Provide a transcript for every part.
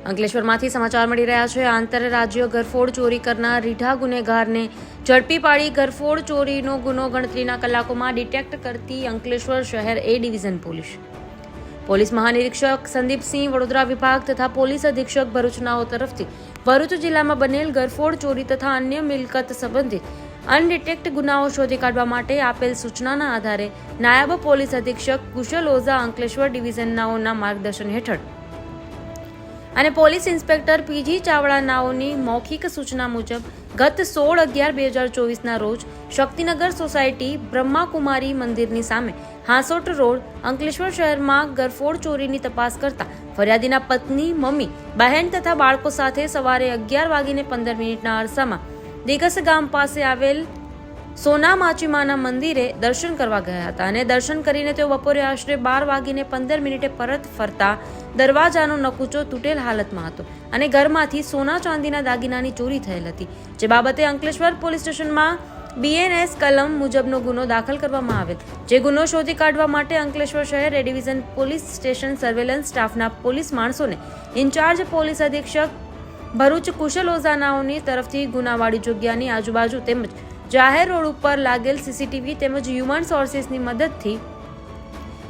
અંકલેશ્વરમાંથી સમાચાર મળી રહ્યા છે। આંતરરાજ્ય ઘરફોડ ચોરી કરનાર રીઢા ગુનેગારને ઝડપી પાડી ઘરફોડ ચોરીનો ગુનો ગણતરીના કલાકોમાં ડિટેક્ટ કરતી અંકલેશ્વર શહેર એ ડિવિઝન પોલીસ મહાનિરીક્ષક સંદીપસિંહ વડોદરા વિભાગ તથા પોલીસ અધિક્ષક ભરૂચનાઓ તરફથી ભરૂચ જિલ્લામાં બનેલ ઘરફોડ ચોરી તથા અન્ય મિલકત સંબંધિત અનડિટેક્ટ ગુનાઓ શોધી કાઢવા માટે આપેલ સૂચનાના આધારે નાયબ પોલીસ અધિક્ષક કુશલ ઓઝા અંકલેશ્વર ડિવિઝનનાઓના માર્ગદર્શન હેઠળ અને પોલીસ ઇન્સ્પેક્ટર પીજી ચાવડા નાઓની મૌખિક સૂચના મુજબ ગત 16/11/2024ના રોજ શક્તિનગર સોસાયટી બ્રહ્માકુમારી મંદિરની સામે હાંસોટ રોડ અંકલેશ્વર શહેરમાં ઘરફોડ ચોરીની તપાસ કરતા ફરિયાદીના પત્ની, મમ્મી, બહેન તથા બાળકો સાથે સવારે 11:15 અરસામાં દિગસ ગામ પાસે આવેલ સોના માચીમાના મંદિરે દર્શન કરવા ગયા હતા અને દર્શન કરીને તેઓ બપોરે આશરે 12:15 પરત ફરતા દરવાજાનો નકુચો તૂટેલ હાલતમાં હતો અને ઘરમાંથી સોના ચાંદીના દાગીનાની ચોરી થયેલ હતી, જે બાબતે અંકલેશ્વર પોલીસ સ્ટેશનમાં BNS કલમ મુજબનો ગુનો દાખલ કરવામાં આવેલ, જે ગુનો શોધી કાઢવા માટે અંકલેશ્વર શહેર A division police station surveillance સ્ટાફના પોલીસ માણસોને ઇન્ચાર્જ પોલીસ અધિક્ષક ભરૂચ કુશલ ઓઝાનાઓની તરફથી ગુનાવાળી જગ્યાની આજુબાજુ તેમજ જાહેર રોડ ઉપર લાગેલ CCTV તેમજ હ્યુમન સોર્સિસની મદદથી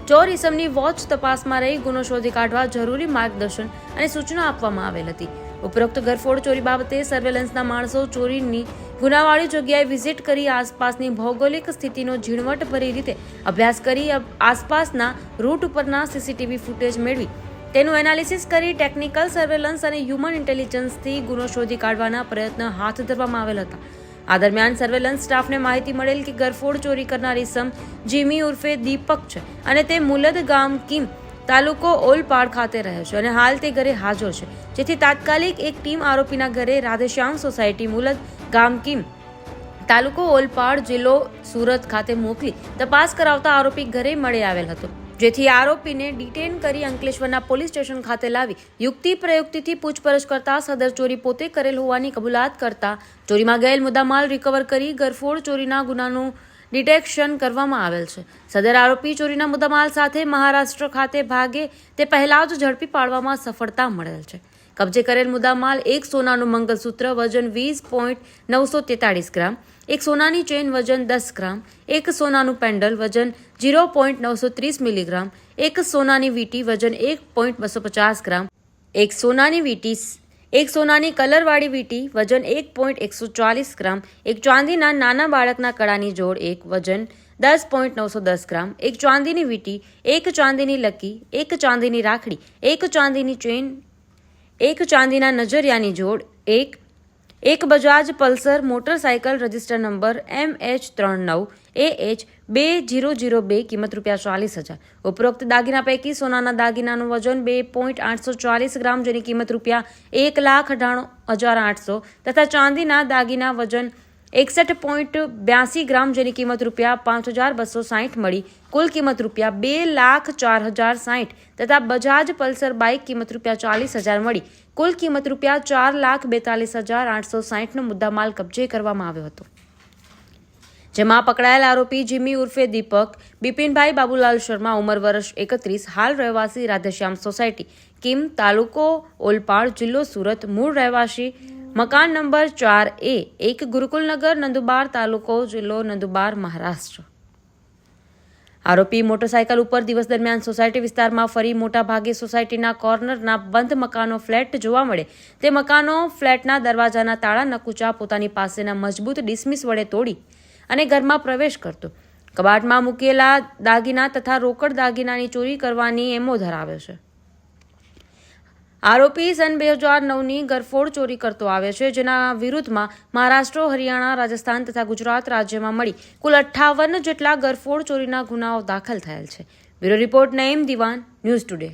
ચોર ઇસમની વોચ તપાસમાં રહી ગુનો શોધી કાઢવા જરૂરી માર્ગદર્શન અને સૂચના આપવામાં આવેલ હતી। ઉપરોક્ત ઘરફોડ ચોરી બાબતે સર્વેલન્સના માણસો ચોરીની ગુનાવાળી જગ્યાએ વિઝિટ કરી આસપાસની ભૌગોલિક સ્થિતિનો ઝીણવટભરી રીતે અભ્યાસ કરી આસપાસના રૂટ ઉપરના CCTV ફૂટેજ મેળવી તેનું એનાલિસિસ કરી ટેકનિકલ સર્વેલન્સ અને હ્યુમન ઇન્ટેલિજન્સથી ગુનો શોધી કાઢવાના પ્રયત્ન હાથ ધરવામાં આવેલ હતા। આ દરમિયાન સર્વેલન્સ સ્ટાફને માહિતી મળેલ કે ઘરફોડ ચોરી કરનાર ઇસમ જીમી ઉર્ફે દીપક છે અને તે મુલદ ગામ કીમ તાલુકો ઓલપાડ ખાતે રહે છે અને હાલ તે ઘરે હાજર છે, જેથી તાત્કાલિક એક ટીમ આરોપીના ઘરે રાધેશ્યામ સોસાયટી મુલદ ગામ કીમ તાલુકો ઓલપાડ જિલ્લો સુરત ખાતે મોકલી તપાસ કરાવતા આરોપી ઘરે મળી આવેલ હતો, જેથી આરોપીને ડિટેન કરી અંકલેશ્વરના પોલીસ સ્ટેશન ખાતે લાવી યુક્તિ પ્રયુક્તિથી પૂછપરછ કરતા સદર ચોરી પોતે કરેલ હોવાની કબૂલાત કરતા ચોરીમાં ગયેલ મુદ્દામાલ રિકવર કરી ઘરફોડ ચોરીના ગુનાનું ડિટેક્શન કરવામાં આવેલ છે। સદર આરોપી ચોરીના મુદ્દામાલ સાથે મહારાષ્ટ્ર ખાતે ભાગે તે પહેલા જ ઝડપી પાડવામાં સફળતા મળેલ છે। કબજે કરેલ મુદ્દામાલ એક સોનાનું મંગલસૂત્ર વજન 20.943 ગ્રામ, એક સોનાની ચેન વજન 10 ગ્રામ, એક સોનાનું પેન્ડલ વજન 0.930 મિલીગ્રામ, એક સોનાની વીંટી વજન 1.250 ગ્રામ, એક સોનાની કલરવાળી વીંટી વજન 1.140 ગ્રામ, એક ચાંદીના નાના બાળકના કડાની જોડ એક વજન 10.910 ગ્રામ, એક ચાંદીની વીંટી, એક ચાંદીની લકી, એક ચાંદીની રાખડી, એક ચાંદીની ચેન, એક ચાંદીના નજરિયાની જોડ, એક Bajaj Pulsar motorcycle register number MH39AH2002 કિંમત ₹40,000। ઉપરોક્ત દાગીના પૈકી સોનાના દાગીનાનું વજન 2.840 ગ્રામ જેની કિંમત ₹1,98,800 તથા ચાંદીના દાગીના વજન 61.82 ગ્રામ જેની કિંમત ₹5,260 મળી કુલ કિંમત ₹2,04,060 તથા બજાજ પલ્સર બાઇક કિંમત ₹40,000 મળી કુલ કિંમત ₹4,42,860નો મુદ્દામાલ કબજે કરવામાં આવ્યો હતો, જેમાં પકડાયેલ આરોપી જીમી ઉર્ફે દીપક બિપિનભાઈ બાબુલાલ શર્મા ઉંમર વર્ષ 31, હાલ રહેવાસી રાધેશ્યામ સોસાયટી કીમ તાલુકો ઓલપાડ જિલ્લો સુરત, મૂળ રહેવાસી મકાન નંબર 4A, 1 ગુરુકુલનગર નંદુબાર તાલુકો જિલ્લો નંદુબાર મહારાષ્ટ્ર। આરોપી મોટરસાયકલ ઉપર દિવસ દરમિયાન સોસાયટી વિસ્તારમાં ફરી મોટા ભાગે સોસાયટીના કોર્નરના બંધ મકાનો ફ્લેટ જોવા મળે તે મકાનો ફ્લેટના દરવાજાના તાળા નકુચા પોતાની પાસેના મજબૂત ડિસમિસ વડે તોડી અને ઘરમાં પ્રવેશ કરતો, કબાટમાં મૂકેલા દાગીના તથા રોકડ દાગીનાની ચોરી કરવાની એમો ધરાવે છે। આરોપી સન 2009ની ઘરફોડ ચોરી કરતો આવે છે, જેના વિરુદ્ધમાં મહારાષ્ટ્ર, હરિયાણા, રાજસ્થાન તથા ગુજરાત રાજ્યમાં મળી કુલ 58 જેટલા ઘરફોડ ચોરીના ગુનાઓ દાખલ થયેલ છે। બ્યુરો રિપોર્ટ નઈમ દિવાન, ન્યૂઝ ટુડે।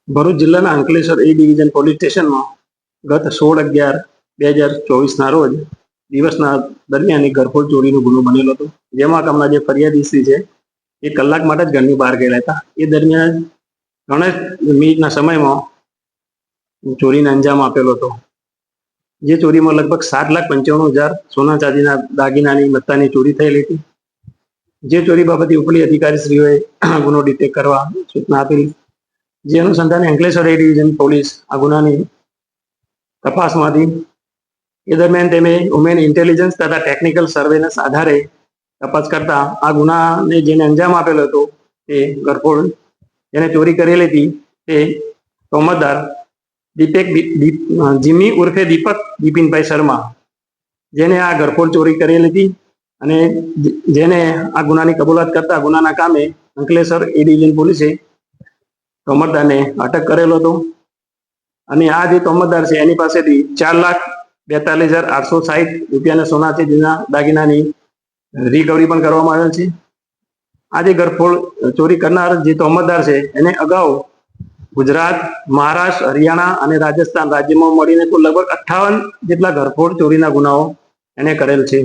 ભરૂચ જિલ્લાના અંકલેશ્વર એ ડિવિઝન પોલીસ સ્ટેશનમાં ગત 16/11/2024ના રોજ દિવસના દરમિયાન એક ઘરફોડ ચોરીનો ગુનો બનેલો હતો, જેમાં હમણાં જે ફરિયાદી છે એ કલાક માટે જ ઘરની બહાર ગયેલા હતા। એ દરમિયાન ઘણા મિનિટના સમયમાં ચોરીને અંજામ આપેલો હતો, જે ચોરીમાં લગભગ 7,95,000 સોના ચાંદીના દાગીનાની મત્તાની ચોરી થયેલી હતી। જે ચોરી બાબતે ઉપલી અધિકારીશ્રીઓએ ગુનો ડિટેક્ટ કરવા સૂચના આપેલી, જે અનુસંધાને અંકલેશ્વર એ ડિવિઝન પોલીસ આ ગુનાની તપાસમાંથી એ દરમિયાન તેમે વુમેન ઇન્ટેલિજન્સ તથા ટેકનિકલ સર્વેલન્સ આધારે તપાસ કરતા આ ગુનાને જેને અંજામ આપેલો હતો તે ગરફોડ જેને ચોરી કરેલી હતી તે તોમતદાર જીમી ઉર્ફે દીપક બિપિનભાઈ શર્મા, જેને આ ગરફોડ ચોરી કરેલી હતી અને જેને આ ગુનાની કબૂલાત કરતા ગુનાના કામે અંકલેશ્વર એ ડિવિઝન પોલીસે તોમતદારને અટક કરેલો હતો. અને આ જે તોમતદાર છે એની પાસેથી 4,42,860 રૂપિયાના સોના ચાંદીના દાગીનાની રિકવરી પણ કરવામાં આવેલ છે. આ જે ગરફોડ ચોરી કરનાર જે તોમતદાર છે એને અગાઉ ગુજરાત, મહારાષ્ટ્ર, હરિયાણા અને રાજસ્થાન રાજ્યમાં મળીને કુલ લગભગ 58 જેટલા ગરફોડ ચોરીના ગુનાઓ એને કરેલ છે.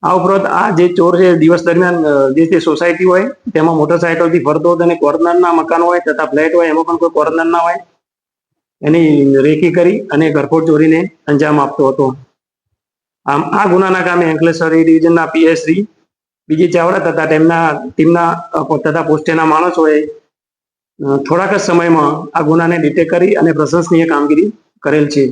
આ ઉપરાંત આ જે ચોર છે દિવસ દરમિયાન જે તે સોસાયટી હોય તેમાં મોટરસાયકલથી ફરતો હતો અને કોર્નરના મકાન હોય તથા ફ્લેટ હોય એમાં પણ કોઈ કોર્નર ના હોય એની રેકી કરી અને ગરફોડ ચોરીને અંજામ આપતો હતો. આમ આ ગુનાના કામે અંકલેશ્વર એ ડિવિઝનના પીએસ શ્રી બીજી ચાવડા તથા તેમના ટીમના તથા પોસ્ટેના માણસોએ થોડાક જ સમયમાં આ ગુનાને ડિટેક્ટ કરી અને પ્રશંસનીય કામગીરી કરેલ છે.